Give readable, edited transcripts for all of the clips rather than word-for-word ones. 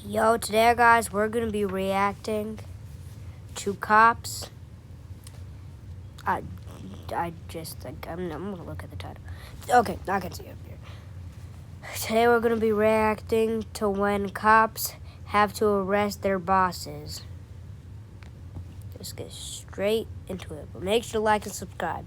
Yo, today guys, we're gonna be reacting to cops. I'm gonna look at the title. Okay, I can see it up here. Today we're gonna be reacting to when cops have to arrest their bosses. Let's get straight into it. But make sure to like and subscribe.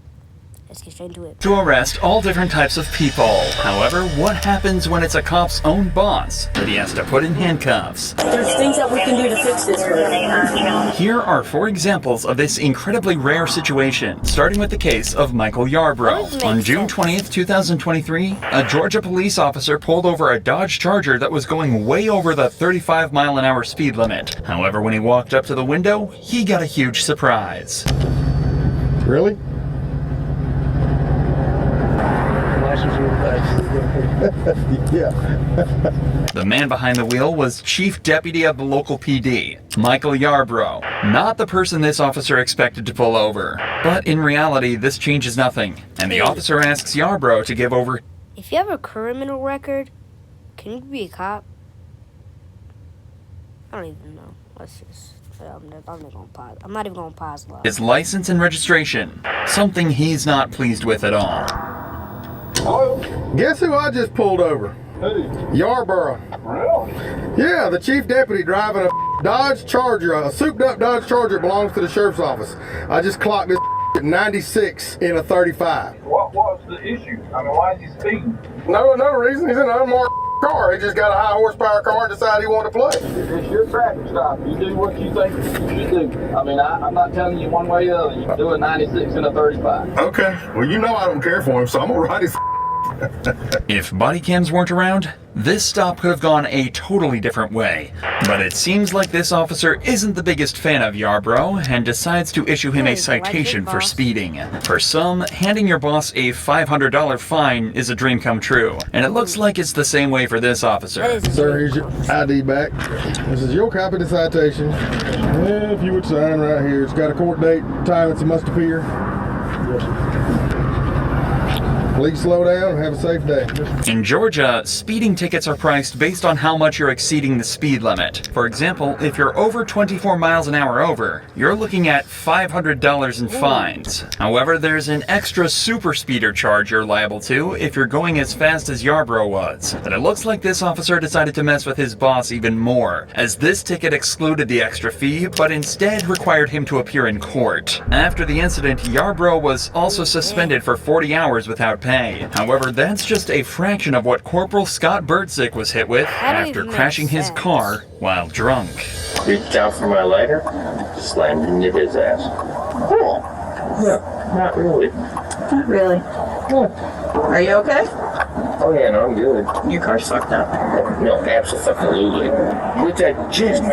Let's get straight into it. To arrest all different types of people. However, what happens when it's a cop's own boss that he has to put in handcuffs? There's things that we can do to fix this. Here are 4 examples of this incredibly rare situation, starting with the case of Michael Yarbrough. On June 20th, 2023, a Georgia police officer pulled over a Dodge Charger that was going way over the 35-mile-an-hour speed limit. However, when he walked up to the window, he got a huge surprise. Really? Yeah. The man behind the wheel was chief deputy of the local PD, Michael Yarbrough, not the person this officer expected to pull over. But in reality, this changes nothing, and the officer asks Yarbrough to give over. If you have a criminal record, can you be a cop? I don't even know. Let's just... I'm not even gonna pause a lot. His license and registration, something he's not pleased with at all. Oh, guess who I just pulled over? Who? Yarbrough. Really? Yeah, the chief deputy driving a Dodge Charger, a souped up Dodge Charger belongs to the sheriff's office. I just clocked this at 96 in a 35. What was the issue? I mean, why is he speeding? No reason. He's in an unmarked car. He just got a high horsepower car and decided he wanted to play. It's your traffic stop. You do what you think you should do. I mean, I'm not telling you one way or the other. You can do a 96 and a 35. Okay. Well, you know I don't care for him, so I'm gonna ride his. If body cams weren't around, this stop could have gone a totally different way. But it seems like this officer isn't the biggest fan of Yarbrough and decides to issue him a citation for speeding. For some, handing your boss a $500 fine is a dream come true, and it looks like it's the same way for this officer. Sir, here's your ID back. This is your copy of the citation. If you would sign right here, it's got a court date, time it must appear. Please slow down and have a safe day. In Georgia, speeding tickets are priced based on how much you're exceeding the speed limit. For example, if you're over 24 miles an hour over, you're looking at $500 in fines. However, there's an extra super speeder charge you're liable to if you're going as fast as Yarbrough was. But it looks like this officer decided to mess with his boss even more, as this ticket excluded the extra fee, but instead required him to appear in court. After the incident, Yarbrough was also suspended for 40 hours without pay. However, that's just a fraction of what Corporal Scott Bertzik was hit with after crashing his car while drunk. Reached out for my lighter, slammed into his ass. Cool. Yeah, not really. Not really. Yeah. Are you okay? Oh yeah, no, I'm good. Your car's fucked up. No, absolutely. Which I just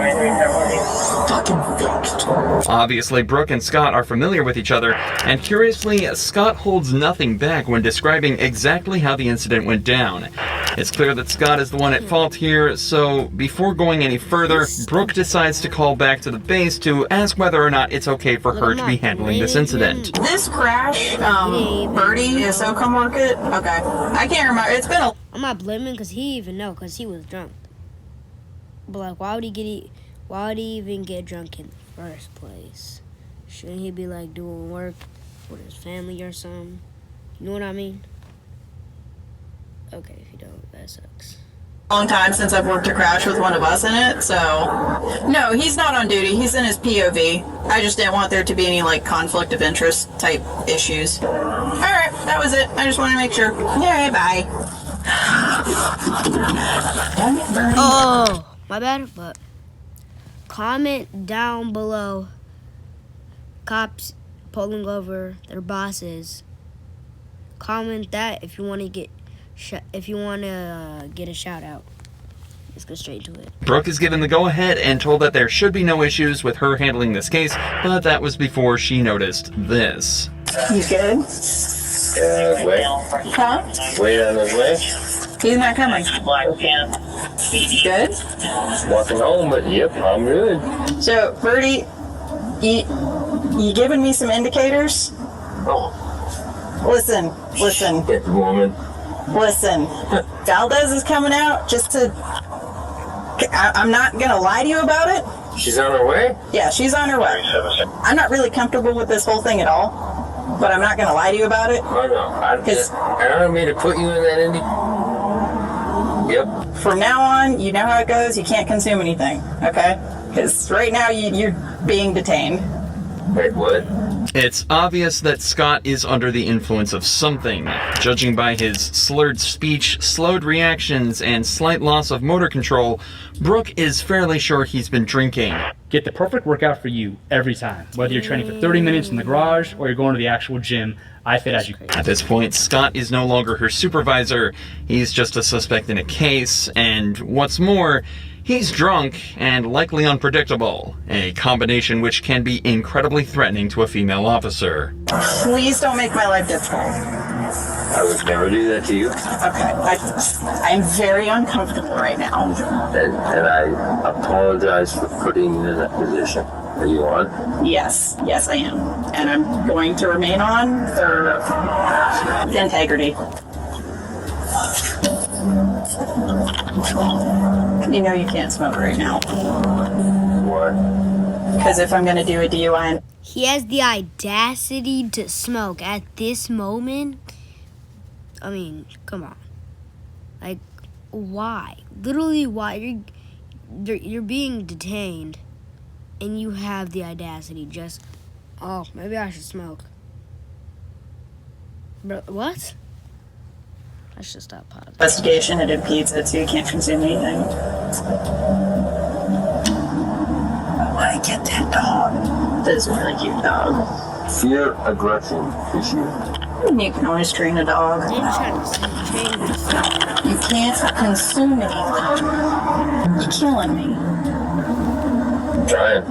fucking fixed. Obviously, Brooke and Scott are familiar with each other, and curiously, Scott holds nothing back when describing exactly how the incident went down. It's clear that Scott is the one at fault here, so before going any further, Brooke decides to call back to the base to ask whether or not it's okay for her to be handling this incident. This crash, Birdie is SoCo Market. Okay, I can't remember. It's been a. I'm not blaming because he even know because he was drunk. But like, why would he even get drunk in the first place? Shouldn't he be like doing work with his family or something? You know what I mean? Okay, if you don't, that sucks. Long time since I've worked a crash with one of us in it, so no, he's not on duty. He's in his POV. I just didn't want there to be any like conflict of interest type issues. All right, that was it. I just wanted to make sure. Yeah, bye. Oh, my bad. But comment down below. Cops pulling over their bosses. Comment that if you want to get. If you want to get a shout out. Let's go straight to it. Brooke is given the go-ahead and told that there should be no issues with her handling this case, but that was before she noticed this. You good? Wait. Huh? Wait on his way. He's not coming. Good? Walking home, but yep, I'm good. So, Birdie, you giving me some indicators? Oh, Listen. get the woman. Valdez is coming out just to I'm not gonna lie to you about it. She's on her way? Yeah, she's on her way. I'm not really comfortable with this whole thing at all, but I'm not gonna lie to you about it. Oh, no. I don't mean to put you in that, Indy. Yep. From now on, you know how it goes. You can't consume anything, okay? Because right now you're being detained. Wait, what? It's obvious that Scott is under the influence of something. Judging by his slurred speech, slowed reactions, and slight loss of motor control, Brooke is fairly sure he's been drinking. Get the perfect workout for you every time. Whether you're training for 30 minutes in the garage or you're going to the actual gym, I fit as you. At this point, Scott is no longer her supervisor. He's just a suspect in a case, and what's more, he's drunk and likely unpredictable, a combination which can be incredibly threatening to a female officer. Please don't make my life difficult. I would never do that to you. Okay, I'm very uncomfortable right now. And I apologize for putting you in that position. Are you on? Yes, I am. And I'm going to remain on for integrity. You know you can't smoke right now. Why? Because if I'm going to do a DUI... He has the audacity to smoke at this moment. I mean, come on. Like, why? Literally, why? You're being detained, and you have the audacity just... Oh, maybe I should smoke. Bro, what? I should stop pausing. Investigation, it impedes it, so you can't consume anything. I want to get that dog. That is a really cute dog. Fear aggression issue. You can always train a dog. I'm trying to change this. You can't consume anything. You're killing me. I'm trying.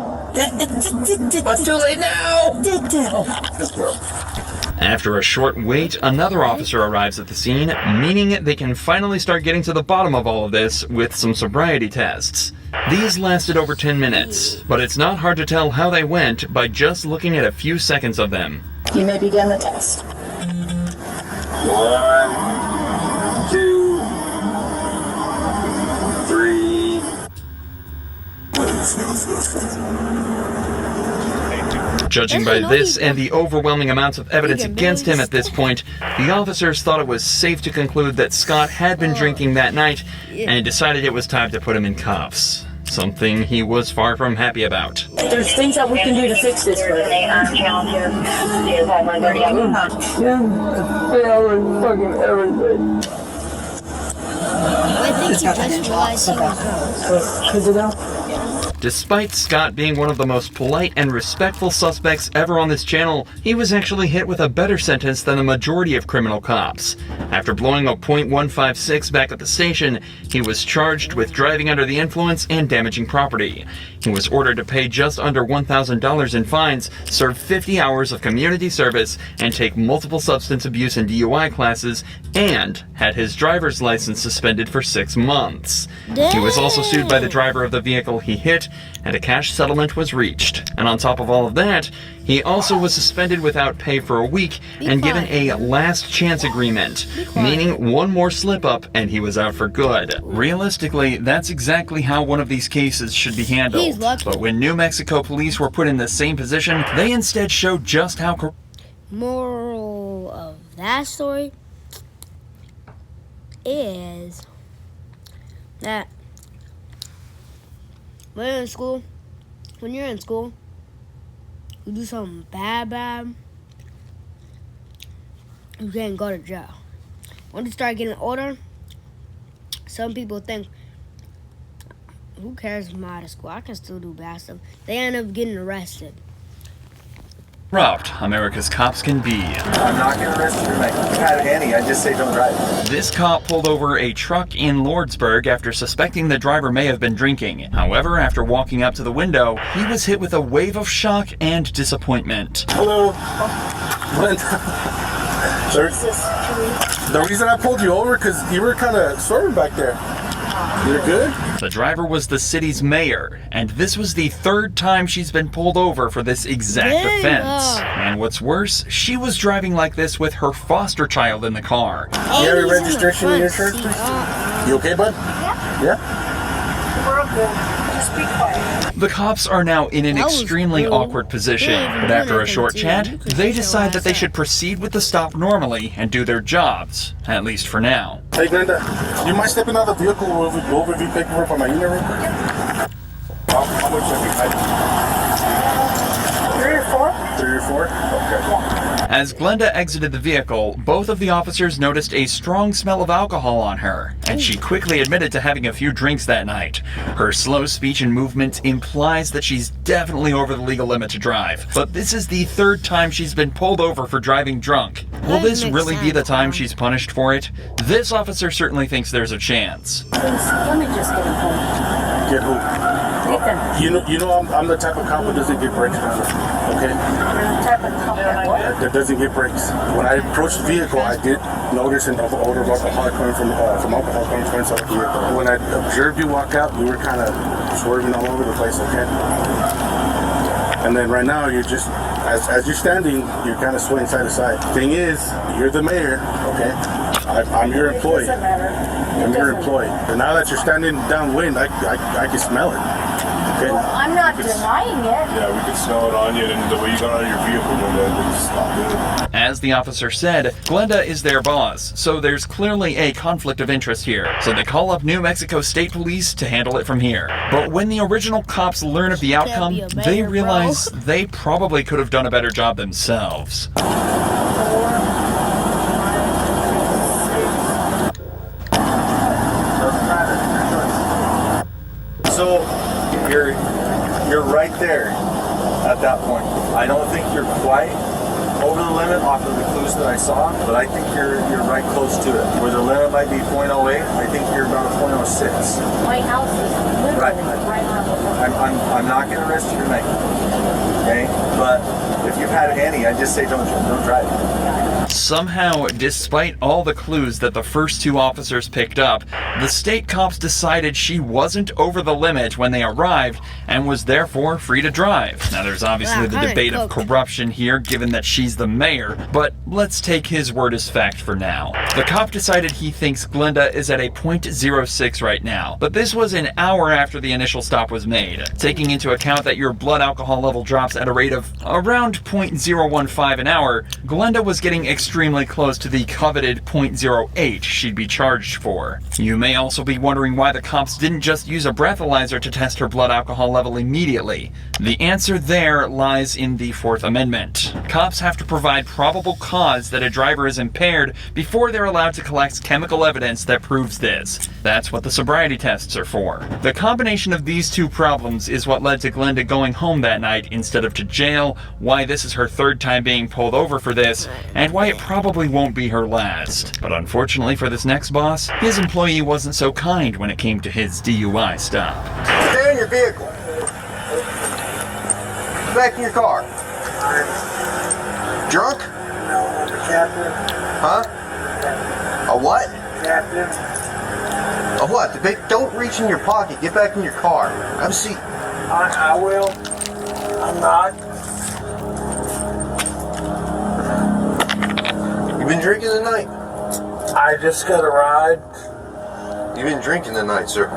What's too late now? Let's go. After a short wait, another officer arrives at the scene, meaning they can finally start getting to the bottom of all of this with some sobriety tests. These lasted over 10 minutes, but it's not hard to tell how they went by just looking at a few seconds of them. You may begin the test. 1, 2, 3. Judging by this and the overwhelming amounts of evidence against him at this point, the officers thought it was safe to conclude that Scott had been drinking that night and decided it was time to put him in cuffs. Something he was far from happy about. There's things that we can do to fix this, but... I think you just realized he was drunk. Despite Scott being one of the most polite and respectful suspects ever on this channel, he was actually hit with a better sentence than the majority of criminal cops. After blowing a .156 back at the station, he was charged with driving under the influence and damaging property. He was ordered to pay just under $1,000 in fines, serve 50 hours of community service, and take multiple substance abuse and DUI classes, and had his driver's license suspended for 6 months. He was also sued by the driver of the vehicle he hit, and a cash settlement was reached. And on top of all of that, he also was suspended without pay for a week and given a last chance agreement, meaning one more slip up and he was out for good. Realistically, that's exactly how one of these cases should be handled. He's lucky. But when New Mexico police were put in the same position, they instead showed just how Moral of that story is that when you're in school, you do something bad, you can't go to jail. When you start getting older, some people think, who cares if I'm out of school? I can still do bad stuff. They end up getting arrested. corrupt America's cops can be. I'm not going to arrest you for my Pat Annie. I just say don't drive. This cop pulled over a truck in Lordsburg after suspecting the driver may have been drinking. However, after walking up to the window, he was hit with a wave of shock and disappointment. Hello. What? The reason I pulled you over because you were kind of swerving back there. You're good? The driver was the city's mayor, and this was the third time she's been pulled over for this exact offense. And what's worse, she was driving like this with her foster child in the car. You have a registration in your shirt, please? You okay, bud? Yeah? Just be quiet. The cops are now in an That was extremely rude. awkward position, They didn't but do after a anything short to you. chat, You could they just decide show that they us should up. proceed with the stop normally and do their jobs, at least for now. Hey, Glenda, you mind stepping out of the vehicle over if you pick her up on my unit real quick? How much have you had? 3 or 4? 3 or 4? Okay. As Glenda exited the vehicle, both of the officers noticed a strong smell of alcohol on her, and she quickly admitted to having a few drinks that night. Her slow speech and movement implies that she's definitely over the legal limit to drive, but this is the 3rd time she's been pulled over for driving drunk. Will That this makes really be the sense, time huh? she's punished for it? This officer certainly thinks there's a chance. Please, let me just get him home. Get who? Ethan, You know I'm the type of cop that doesn't get brakes, okay? you're the type of cop that what? That doesn't get brakes. When I approached the vehicle, I did notice an odor of alcohol coming from alcohol coming from inside the vehicle. When I observed you walk out, you were kind of swerving all over the place, okay? And then right now, you're just, as you're standing, you're kind of swaying side to side. Thing is, you're the mayor, okay? I'm your employee. Doesn't matter. I'm your employee. And now that you're standing downwind, I can smell it. Okay? Well, I'm not denying it. Yeah, we can smell it on you, and the way you got out of your vehicle, it's not good. As the officer said, Glenda is their boss, so there's clearly a conflict of interest here. So they call up New Mexico State Police to handle it from here. But when the original cops learn of the outcome, be a they mayor, realize bro. they probably could have done a better job themselves. So you're right there at that point. I don't think you're quite over the limit off of the clues that I saw, but I think you're right close to it. Where the limit might be 0.08, I think you're about 0.06. My house is literally Right. right around the corner. I'm not going to arrest you tonight, okay? But if you've had any, I just say don't drive. Somehow, despite all the clues that the first 2 officers picked up, the state cops decided she wasn't over the limit when they arrived and was therefore free to drive. Now, there's obviously Wow, the kinda debate of cooked. corruption here, given that she's the mayor, but let's take his word as fact for now. The cop decided he thinks Glenda is at a 0.06 right now, but this was an hour after the initial stop was made. Taking into account that your blood alcohol level drops at a rate of around 0.015 an hour, Glenda was getting extremely close to the coveted 0.08 she'd be charged for. You may also be wondering why the cops didn't just use a breathalyzer to test her blood alcohol level immediately. The answer there lies in the 4th Amendment. Cops have to provide probable cause that a driver is impaired before they're allowed to collect chemical evidence that proves this. That's what the sobriety tests are for. The combination of these 2 problems is what led to Glenda going home that night instead of to jail, why this is her 3rd time being pulled over for this, and why it probably won't be her last. But unfortunately for this next boss, his employee wasn't so kind when it came to his DUI stop. Stay in your vehicle. Back in your car. Drunk? Captain. Huh? A what? Captain. A what? Don't reach in your pocket. Get back in your car. Have a seat. I will. I'm not. You been drinking tonight? I just got a ride. You been drinking tonight, sir?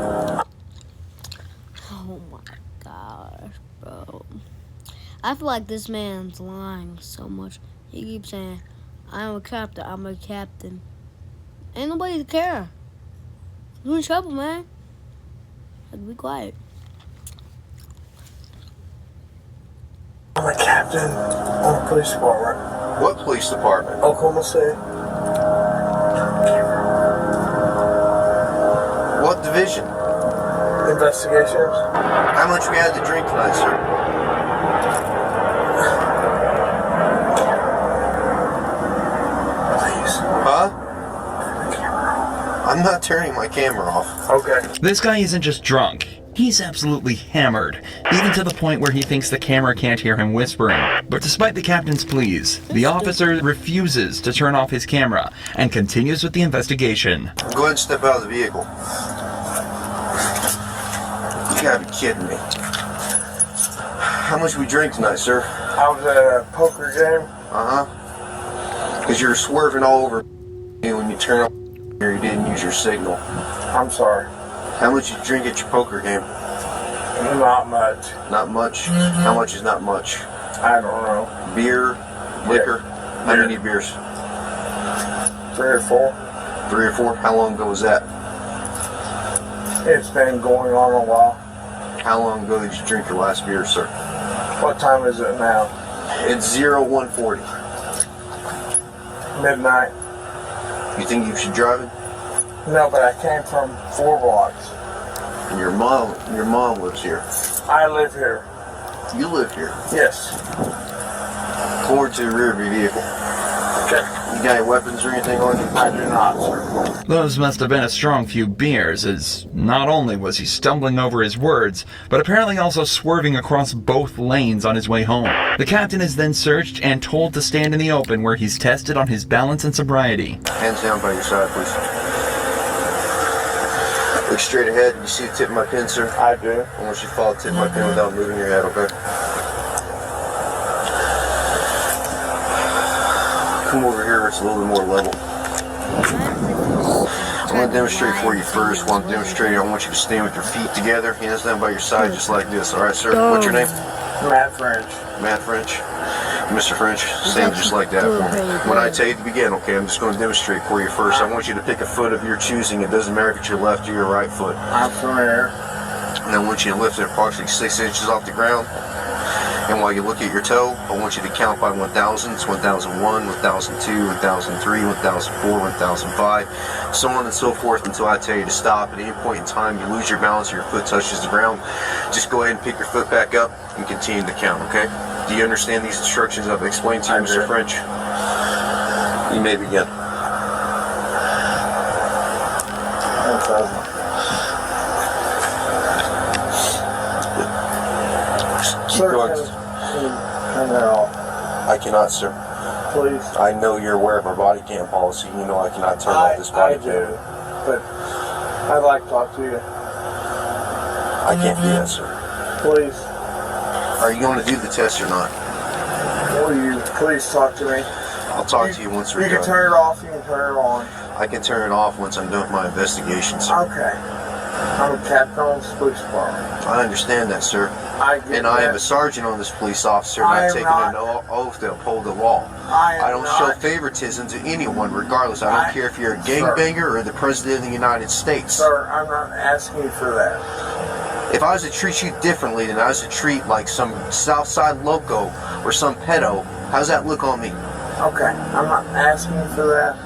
Oh my gosh, bro. I feel like this man's lying so much. He keeps saying, I'm a captain. Ain't nobody care. You're in trouble, man. Be quiet. I'm a captain on the police department. What police department? Oklahoma City. What division? Investigations. How much we had to drink tonight, sir? Please. Huh? I'm not turning my camera off. Okay. This guy isn't just drunk. He's absolutely hammered, even to the point where he thinks the camera can't hear him whispering. But despite the captain's pleas, the officer refuses to turn off his camera and continues with the investigation. Go ahead and step out of the vehicle. You gotta be kidding me. How much we drink tonight, sir? I was at a poker game. Uh-huh. Because you were swerving all over when you turn up here, you didn't use your signal. I'm sorry. How much you drink at your poker game? Not much. Not much? How much is not much? I don't know. Beer? Liquor? How many beers? 3 or 4. 3 or 4? How long ago was that? It's been going on a while. How long ago did you drink your last beer, sir? What time is it now? It's 0140. Midnight. You think you should drive it? No, but I came from 4 blocks. And your mom lives here. I live here. You live here? Yes. Forward to the rear of your vehicle. Okay. You got any weapons or anything on you? I do not, sir. Those must have been a strong few beers, as not only was he stumbling over his words, but apparently also swerving across both lanes on his way home. The captain is then searched and told to stand in the open where he's tested on his balance and sobriety. Hands down by your side, please. Look straight ahead. You see the tip of my pin, sir? I do. I want you to follow the tip of my pin without moving your head, okay? Come over here where it's a little bit more level. I want to demonstrate for you first. I want to demonstrate it. I want you to stand with your feet together, hands down by your side, just like this. All right, sir? What's your name? Matt French. Matt French. Mr. French, stand just like that for me. When I tell you to begin, okay, I'm just going to demonstrate for you first. I want you to pick a foot of your choosing. It doesn't matter if it's your left or your right foot. I'm familiar. And I want you to lift it approximately 6 inches off the ground. And while you look at your toe, I want you to count by 1,000s, 1001, 1002, 1003, 1004, 1005, so on and so forth until I tell you to stop. At any point in time you lose your balance or your foot touches the ground, just go ahead and pick your foot back up and continue to count, okay? Do you understand these instructions I've explained to you, Mr. French? You may begin. Sir, turn that off. I cannot, sir. Please. I know you're aware of our body cam policy. You know I cannot turn off this body I cam. do, but I'd like to talk to you. I can't do that, sir. Please. Are you going to do the test or not? Will you please talk to me? I'll talk to you once we're You done. can turn it off, you can turn it on. I can turn it off once I'm done with my investigation, sir. Okay. I'm a captain on this police department. I understand that, sir. I get And I am that. a sergeant on this police officer, and I I've am taken not. an oath to uphold the law. I don't am show not. favoritism to anyone, regardless. I don't care if you're a Sir. gangbanger or the President of the United States. Sir, I'm not asking you for that. If I was to treat you differently than I was to treat like some Southside loco or some pedo, how's that look on me? Okay, I'm not asking you for that.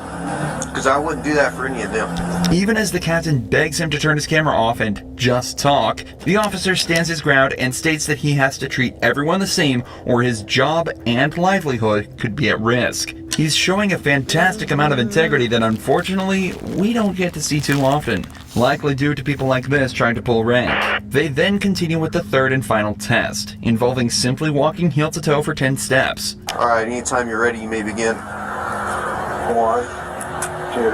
Because I wouldn't do that for any of them. Even as the captain begs him to turn his camera off and just talk, the officer stands his ground and states that he has to treat everyone the same or his job and livelihood could be at risk. He's showing a fantastic amount of integrity that unfortunately we don't get to see too often, likely due to people like this trying to pull rank. They then continue with the third and final test, involving simply walking heel to toe for 10 steps. Alright, anytime you're ready, you may begin. 1, 2, 3, 4,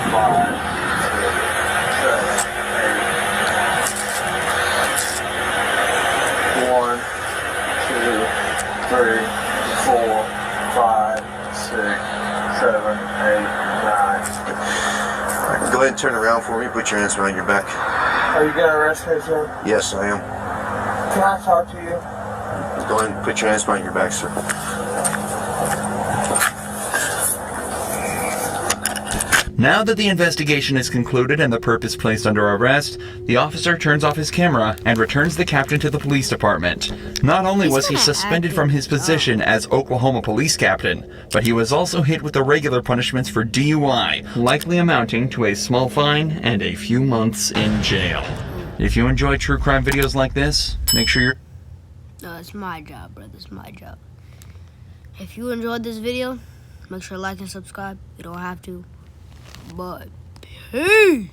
5, 1, 2, 3, 4, 5, 6, 7, 8, 9. Go ahead and turn around for me. Put your hands behind your back. Are you gonna arrest me, sir? Yes, I am. Can I talk to you? Go ahead and put your hands behind your back, sir. Now that the investigation is concluded and the perp is placed under arrest, the officer turns off his camera and returns the captain to the police department. Not only was he suspended from his position as Oklahoma police captain, but he was also hit with the regular punishments for DUI, likely amounting to a small fine and a few months in jail. If you enjoy true crime videos like this, make sure you're... No, it's my job, brother. It's my job. If you enjoyed this video, make sure to like and subscribe. You don't have to. But peace.